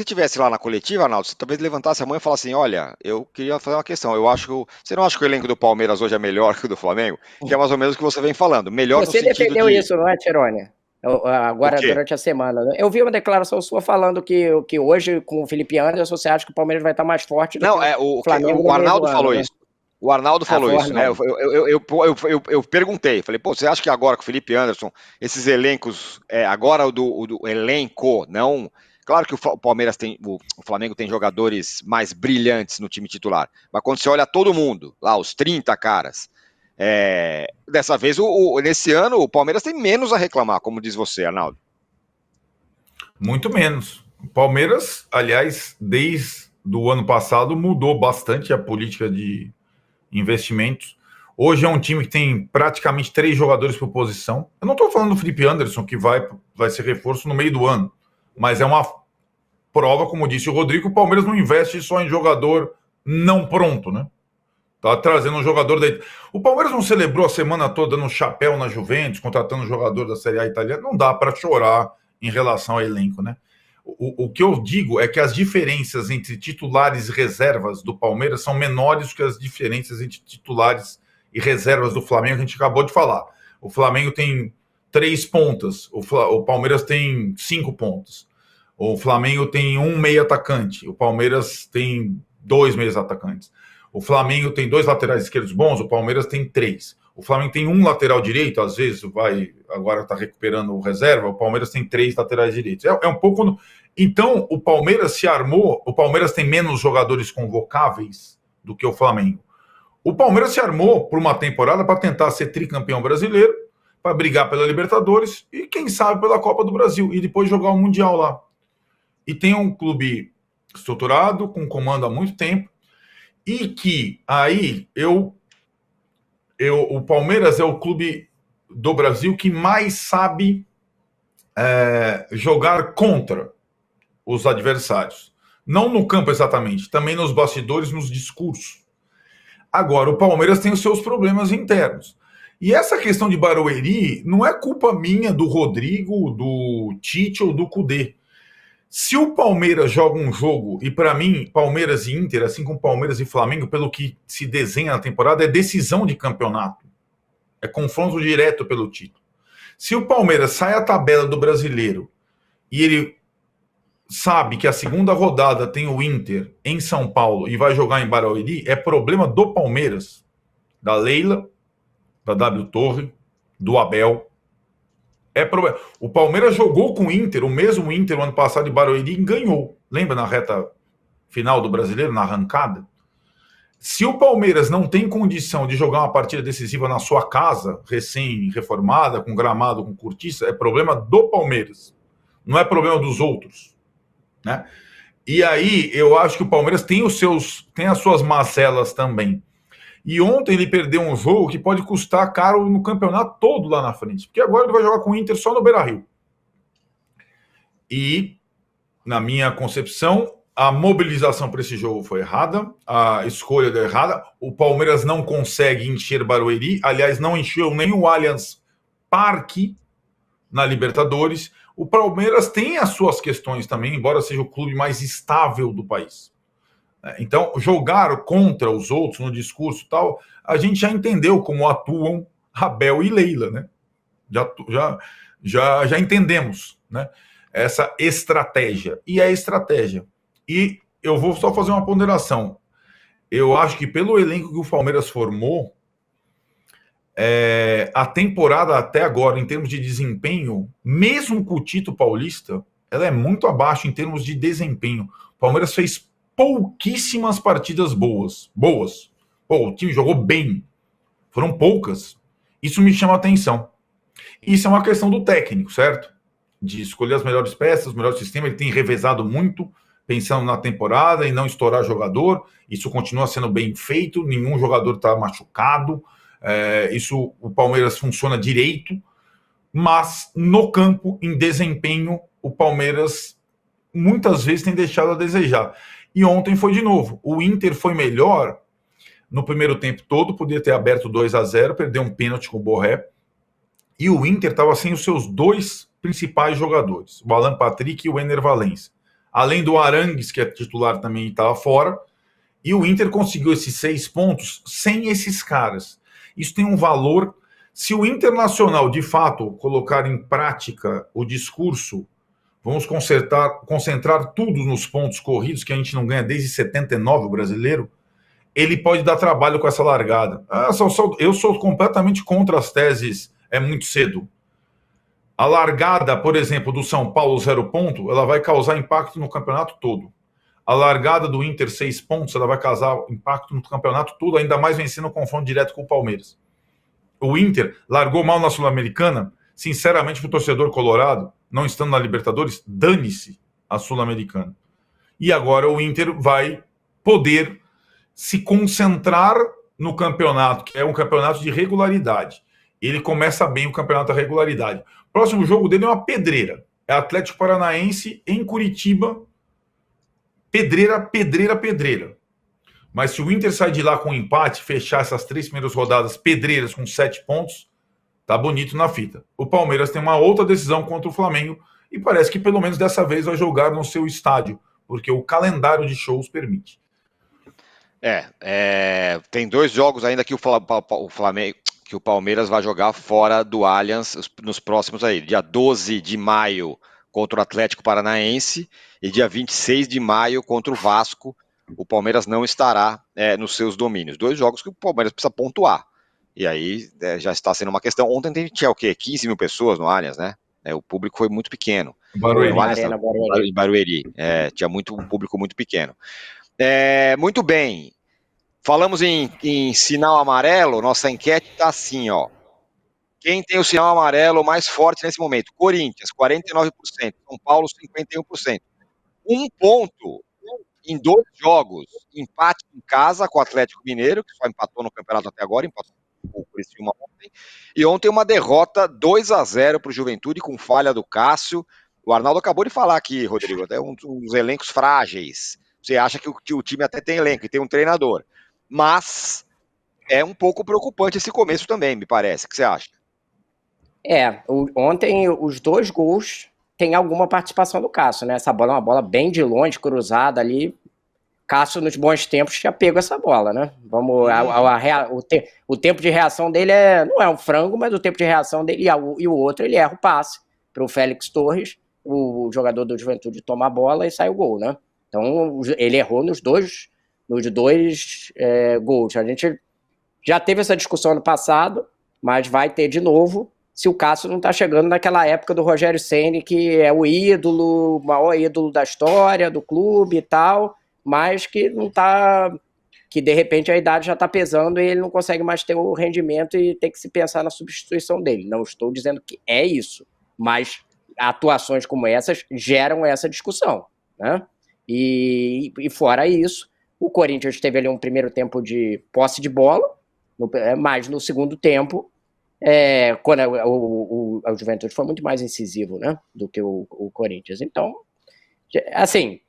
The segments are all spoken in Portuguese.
Se tivesse lá na coletiva, Arnaldo, você talvez levantasse a mão e falasse assim, olha, eu queria fazer uma questão, eu acho que você não acha que o elenco do Palmeiras hoje é melhor que o do Flamengo? Que é mais ou menos o que você vem falando, melhor no Você sentido defendeu de, isso, não é, Tirone? o Agora, quê? durante a semana, né? Eu vi uma declaração sua falando que hoje, com o Felipe Anderson, você acha que o Palmeiras vai estar mais forte do que Não, o Flamengo o no meio do Arnaldo ano, falou né? isso. O Arnaldo Ah, falou foi o isso, né? Arnaldo. Eu perguntei, falei, pô, você acha que agora com o Felipe Anderson, esses elencos, agora o do elenco, não. Claro que o Palmeiras tem, o Flamengo tem jogadores mais brilhantes no time titular, mas quando você olha todo mundo, lá, os 30 caras, dessa vez, nesse ano, o Palmeiras tem menos a reclamar, como diz você, Arnaldo. Muito menos. O Palmeiras, aliás, desde o ano passado, mudou bastante a política de investimentos. Hoje é um time que tem praticamente 3 jogadores por posição. Eu não estou falando do Felipe Anderson, que vai ser reforço no meio do ano, mas é uma prova, como disse o Rodrigo, o Palmeiras não investe só em jogador não pronto, né? Tá trazendo um jogador daí. O Palmeiras não celebrou a semana toda no chapéu na Juventus, contratando um jogador da Série A italiana. Não dá para chorar em relação ao elenco, né? O que eu digo é que as diferenças entre titulares e reservas do Palmeiras são menores que as diferenças entre titulares e reservas do Flamengo, que a gente acabou de falar. O Flamengo tem 3 pontas, o Palmeiras tem 5 pontas. O Flamengo tem um meio atacante, o Palmeiras tem 2 meios atacantes. O Flamengo tem 2 laterais esquerdos bons, o Palmeiras tem 3. O Flamengo tem um lateral direito, às vezes agora está recuperando o reserva, o Palmeiras tem 3 laterais direitos. É um pouco. Então, o Palmeiras se armou, o Palmeiras tem menos jogadores convocáveis do que o Flamengo. O Palmeiras se armou por uma temporada para tentar ser tricampeão brasileiro, para brigar pela Libertadores e, quem sabe, pela Copa do Brasil, e depois jogar o Mundial lá. E tem um clube estruturado, com comando há muito tempo, e que aí o Palmeiras é o clube do Brasil que mais sabe jogar contra os adversários. Não no campo exatamente, também nos bastidores, nos discursos. Agora, o Palmeiras tem os seus problemas internos. E essa questão de Barueri não é culpa minha, do Rodrigo, do Tite ou do Cudê. Se o Palmeiras joga um jogo, e para mim, Palmeiras e Inter, assim como Palmeiras e Flamengo, pelo que se desenha na temporada, é decisão de campeonato. É confronto direto pelo título. Se o Palmeiras sai a tabela do Brasileiro e ele sabe que a segunda rodada tem o Inter em São Paulo e vai jogar em Barueri, é problema do Palmeiras, da Leila, da W Torre, do Abel. É problema. O Palmeiras jogou com o Inter, o mesmo Inter, o ano passado de Barueri, e ganhou. Lembra na reta final do Brasileiro, na arrancada? Se o Palmeiras não tem condição de jogar uma partida decisiva na sua casa, recém-reformada, com gramado, com cortiça, é problema do Palmeiras. Não é problema dos outros, né? E aí, eu acho que o Palmeiras tem as suas mazelas também. E ontem ele perdeu um jogo que pode custar caro no campeonato todo lá na frente. Porque agora ele vai jogar com o Inter só no Beira-Rio. E, na minha concepção, a mobilização para esse jogo foi errada, a escolha deu errada. O Palmeiras não consegue encher Barueri. Aliás, não encheu nem o Allianz Parque na Libertadores. O Palmeiras tem as suas questões também, embora seja o clube mais estável do país. Então, jogar contra os outros no discurso e tal, a gente já entendeu como atuam Abel e Leila, né? Já entendemos, né? Essa estratégia. E é estratégia. E eu vou só fazer uma ponderação. Eu acho que pelo elenco que o Palmeiras formou, a temporada até agora, em termos de desempenho, mesmo com o título paulista, ela é muito abaixo em termos de desempenho. O Palmeiras fez pouquíssimas partidas boas. Pô, o time jogou bem. Foram poucas. Isso me chama a atenção. Isso é uma questão do técnico, certo? De escolher as melhores peças, o melhor sistema. Ele tem revezado muito, pensando na temporada e não estourar jogador. Isso continua sendo bem feito. Nenhum jogador está machucado. O Palmeiras funciona direito. Mas no campo, em desempenho, o Palmeiras muitas vezes tem deixado a desejar. E ontem foi de novo. O Inter foi melhor no primeiro tempo todo, podia ter aberto 2-0, perdeu um pênalti com o Borré. E o Inter estava sem os seus 2 principais jogadores, o Alan Patrick e o Ener Valencia. além do Arangues, que é titular também, estava fora, e o Inter conseguiu esses 6 pontos sem esses caras. Isso tem um valor. Se o Internacional, de fato, colocar em prática o discurso, vamos concentrar tudo nos pontos corridos, que a gente não ganha desde 79, o brasileiro, ele pode dar trabalho com essa largada. Eu sou completamente contra as teses, é muito cedo. A largada, por exemplo, do São Paulo 0 ponto, ela vai causar impacto no campeonato todo. A largada do Inter 6 pontos, ela vai causar impacto no campeonato todo, ainda mais vencendo o confronto direto com o Palmeiras. O Inter largou mal na Sul-Americana, sinceramente, para o torcedor colorado, não estando na Libertadores, dane-se a Sul-Americana. E agora o Inter vai poder se concentrar no campeonato, que é um campeonato de regularidade. Ele começa bem o campeonato da regularidade. O próximo jogo dele é uma pedreira. É Atlético Paranaense em Curitiba. Pedreira, pedreira, pedreira. Mas se o Inter sair de lá com um empate, fechar essas 3 primeiras rodadas pedreiras com 7 pontos, tá bonito na fita. O Palmeiras tem uma outra decisão contra o Flamengo e parece que pelo menos dessa vez vai jogar no seu estádio, porque o calendário de shows permite. Tem 2 jogos ainda que o Flamengo, que o Palmeiras vai jogar fora do Allianz nos próximos aí, dia 12 de maio contra o Atlético Paranaense e dia 26 de maio contra o Vasco. O Palmeiras não estará nos seus domínios. 2 jogos que o Palmeiras precisa pontuar. E aí já está sendo uma questão. Ontem tinha o quê? 15 mil pessoas no Allianz, né? O público foi muito pequeno. Barueri. Tinha um público muito pequeno. Muito bem. Falamos em sinal amarelo. Nossa enquete está assim, ó. Quem tem o sinal amarelo mais forte nesse momento? Corinthians, 49%. São Paulo, 51%. 1 ponto em 2 jogos. Empate em casa com o Atlético Mineiro, que só empatou no campeonato até agora, empatou com o Criciúma ontem. E ontem uma derrota 2-0 para o Juventude, com falha do Cássio. O Arnaldo acabou de falar aqui, Rodrigo, até uns elencos frágeis. Você acha que o time até tem elenco e tem um treinador. Mas é um pouco preocupante esse começo também, me parece. O que você acha? Ontem os 2 gols tem alguma participação do Cássio, né? Essa bola é uma bola bem de longe, cruzada ali. Cássio, nos bons tempos, tinha pego essa bola, né? O tempo de reação dele não é um frango, mas o tempo de reação dele e o outro, ele erra o passe para o Félix Torres, o jogador do Juventude, toma a bola e sai o gol, né? Então, ele errou nos dois gols. A gente já teve essa discussão no passado, mas vai ter de novo, se o Cássio não está chegando naquela época do Rogério Ceni, que é o maior ídolo da história, do clube e tal, mas que não tá, que de repente a idade já está pesando e ele não consegue mais ter o rendimento e tem que se pensar na substituição dele. Não estou dizendo que é isso, mas atuações como essas geram essa discussão, né? E fora isso, o Corinthians teve ali um primeiro tempo de posse de bola, mas no segundo tempo, quando o Juventude foi muito mais incisivo, né, do que o Corinthians. Então, assim,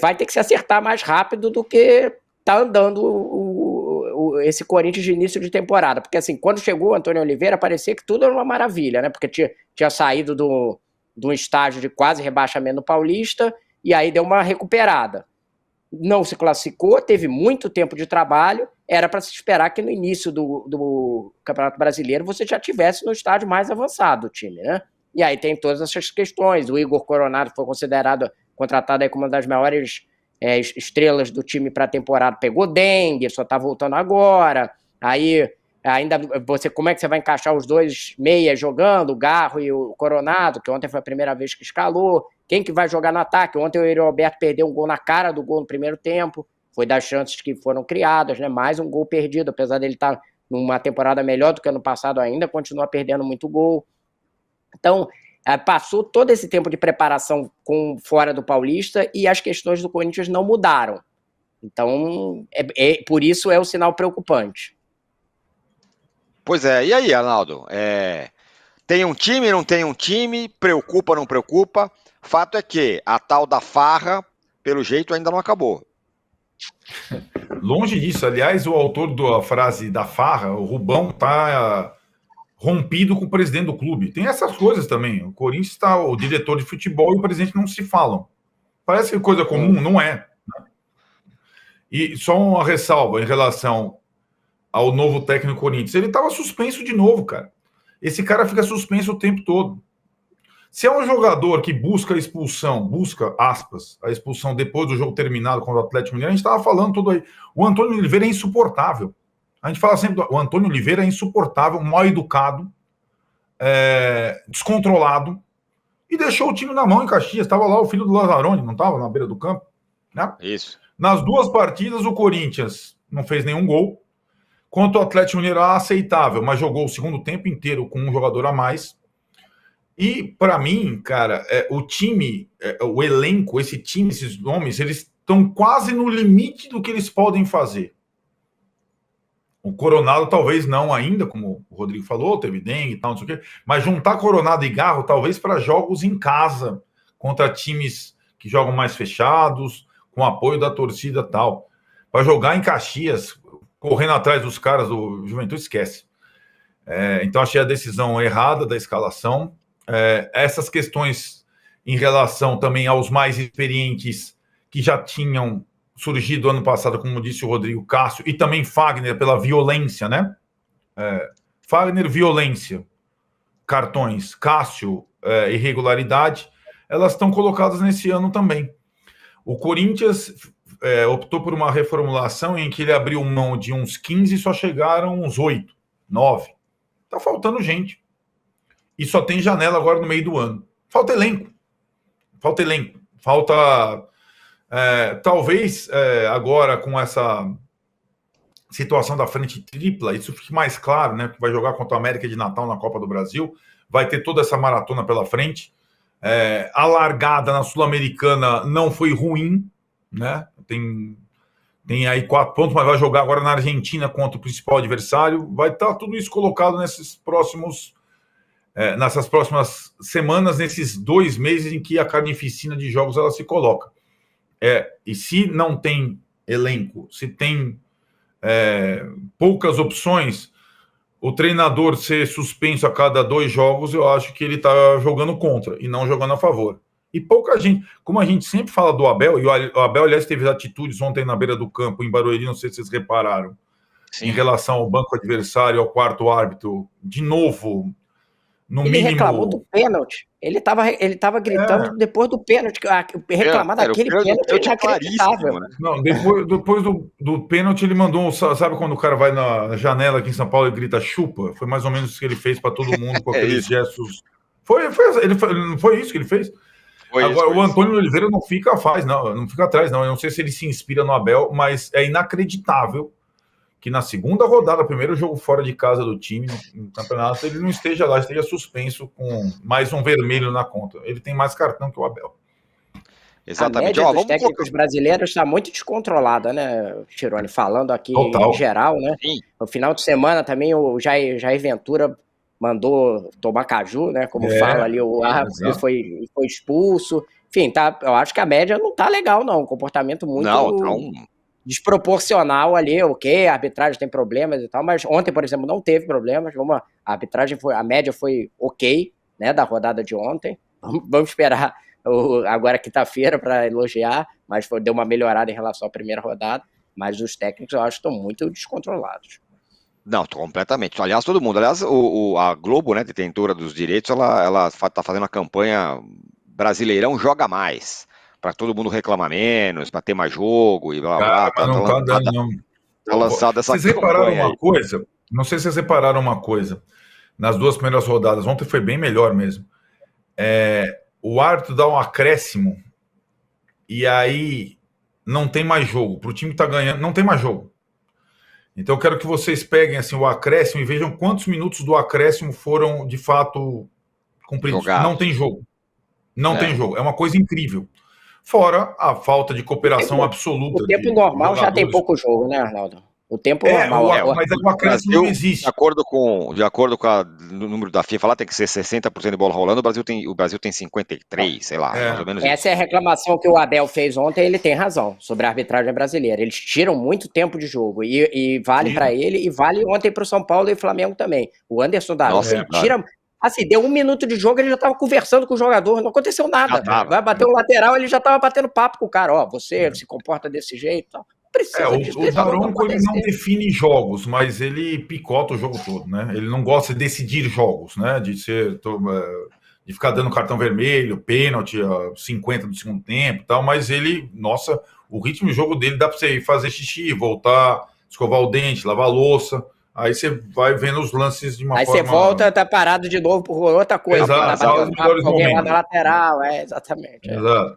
vai ter que se acertar mais rápido do que tá andando esse Corinthians de início de temporada. Porque, assim, quando chegou o Antônio Oliveira, parecia que tudo era uma maravilha, né? Porque tinha saído de um estágio de quase rebaixamento no Paulista e aí deu uma recuperada. Não se classificou, teve muito tempo de trabalho, era para se esperar que no início do Campeonato Brasileiro você já tivesse no estágio mais avançado o time, né? E aí tem todas essas questões. O Igor Coronado foi contratado aí como uma das maiores estrelas do time para a temporada, pegou dengue, só está voltando agora. Aí ainda como é que você vai encaixar os 2 meias jogando, o Garro e o Coronado, que ontem foi a primeira vez que escalou? Quem que vai jogar no ataque? Ontem o Yuri Alberto perdeu um gol na cara do gol no primeiro tempo, foi das chances que foram criadas, né? Mais um gol perdido, apesar dele estar numa temporada melhor do que ano passado ainda, continua perdendo muito gol. Então, passou todo esse tempo de preparação fora do Paulista e as questões do Corinthians não mudaram. Então, por isso é um sinal preocupante. Pois é, e aí, Arnaldo? Tem um time, não tem um time? Preocupa, não preocupa? Fato é que a tal da farra, pelo jeito, ainda não acabou. Longe disso. Aliás, o autor da frase da farra, o Rubão, tá rompido com o presidente do clube. Tem essas coisas também. O Corinthians o diretor de futebol e o presidente não se falam. Parece coisa comum, não é. E só uma ressalva em relação ao novo técnico Corinthians. Ele estava suspenso de novo, cara. Esse cara fica suspenso o tempo todo. Se é um jogador que busca a expulsão, aspas, a expulsão depois do jogo terminado contra o Atlético Mineiro, a gente estava falando tudo aí. O Antônio Oliveira é insuportável. A gente fala sempre, o Antônio Oliveira é insuportável, mal educado, descontrolado, e deixou o time na mão em Caxias. Estava lá o filho do Lazzaroni, não estava na beira do campo? Né? Isso. Nas 2 partidas, o Corinthians não fez nenhum gol. Quanto ao Atlético Mineiro, aceitável, mas jogou o segundo tempo inteiro com um jogador a mais. E, para mim, cara, o time, o elenco, esse time, esses nomes, eles estão quase no limite do que eles podem fazer. O Coronado talvez não ainda, como o Rodrigo falou, teve dengue e tal, não sei o quê, mas juntar Coronado e Garro talvez para jogos em casa, contra times que jogam mais fechados, com apoio da torcida e tal. Para jogar em Caxias, correndo atrás dos caras do Juventude, esquece. Então achei a decisão errada da escalação. Essas questões em relação também aos mais experientes que já tinham surgido ano passado, como disse o Rodrigo, Cássio, e também Fagner pela violência, né? Fagner, violência, cartões, Cássio, irregularidade, elas estão colocadas nesse ano também. O Corinthians optou por uma reformulação em que ele abriu mão de uns 15 e só chegaram uns 8, 9. Tá faltando gente. E só tem janela agora no meio do ano. Falta elenco. Falta, talvez, agora com essa situação da frente tripla, isso fique mais claro, né? Porque vai jogar contra a América de Natal na Copa do Brasil, vai ter toda essa maratona pela frente. A largada na Sul-Americana não foi ruim, né? Tem aí 4 pontos, mas vai jogar agora na Argentina contra o principal adversário. Vai estar tudo isso colocado nessas próximas semanas, nesses 2 meses em que a carnificina de jogos ela se coloca. E se não tem elenco, se tem poucas opções, o treinador ser suspenso a cada 2 jogos, eu acho que ele está jogando contra e não jogando a favor. E pouca gente, como a gente sempre fala do Abel, e o Abel, aliás, teve atitudes ontem na beira do campo, em Barueri, não sei se vocês repararam, sim, em relação ao banco adversário, ao quarto árbitro, de novo, no ele mínimo... reclamou do pênalti. Ele tava gritando depois do pênalti, reclamar daquele pênalti é inacreditável. Né? Não, depois do pênalti, ele mandou, sabe quando o cara vai na janela aqui em São Paulo e grita chupa? Foi mais ou menos isso que ele fez para todo mundo, com aqueles gestos. Não foi isso que ele fez? Agora, o Antônio Oliveira não fica atrás, não. Eu não sei se ele se inspira no Abel, mas é inacreditável que na segunda rodada, primeiro jogo fora de casa do time, no campeonato, ele não esteja lá, esteja suspenso com mais um vermelho na conta. Ele tem mais cartão que o Abel. Exatamente. A média dos técnicos brasileiros está muito descontrolada, né, Tironi? Falando aqui em geral, né? Sim. No final de semana também o Jair Ventura mandou tomar caju, né? Como fala ali, o árbitro foi expulso. Enfim, eu acho que a média não tá legal, não. Um comportamento muito desproporcional ali. Ok, a arbitragem tem problemas e tal, mas ontem, por exemplo, não teve problemas. A média foi ok, né? Da rodada de ontem. Vamos esperar agora quinta-feira para elogiar, mas deu uma melhorada em relação à primeira rodada. Mas os técnicos, eu acho, estão muito descontrolados. Não, completamente. Aliás, todo mundo. Aliás, a Globo, né, detentora dos direitos, ela tá fazendo uma campanha Brasileirão Joga Mais, para todo mundo reclamar menos, para ter mais jogo e blá blá. Tá lançada essa campanha. Vocês repararam uma coisa? Não sei se vocês repararam uma coisa. Nas 2 primeiras rodadas, ontem foi bem melhor mesmo. O árbitro dá um acréscimo e aí não tem mais jogo. Para o time que tá ganhando, não tem mais jogo. Então eu quero que vocês peguem assim, o acréscimo e vejam quantos minutos do acréscimo foram de fato cumpridos. Jogados. Não tem jogo. Não tem jogo. É uma coisa incrível. Fora a falta de cooperação absoluta. O tempo normal já tem pouco jogo, né, Arnaldo? O tempo normal. Mas o acréscimo não existe. De acordo com o número da FIFA, lá tem que ser 60% de bola rolando, o Brasil tem 53%, sei lá, mais ou menos. Essa é a reclamação que o Abel fez ontem, ele tem razão, sobre a arbitragem brasileira. Eles tiram muito tempo de jogo, e vale para ele, e vale ontem para o São Paulo e Flamengo também. O Anderson Daronco, Assim, deu 1 minuto de jogo, ele já tava conversando com o jogador, não aconteceu nada. Vai bater um lateral, ele já tava batendo papo com o cara, ó, você se comporta desse jeito e tal. Precisa disso. O Daronco, ele não define jogos, mas ele picota o jogo todo, né? Ele não gosta de decidir jogos, né? De ficar dando cartão vermelho, pênalti, 50 do segundo tempo e tal, mas ele, nossa, o ritmo de jogo dele dá para você ir fazer xixi, voltar, escovar o dente, lavar a louça. Aí você vai vendo os lances de uma forma... Aí você volta, tá parado de novo por outra coisa. Exato, tá alguém lá na lateral, exatamente. Exato.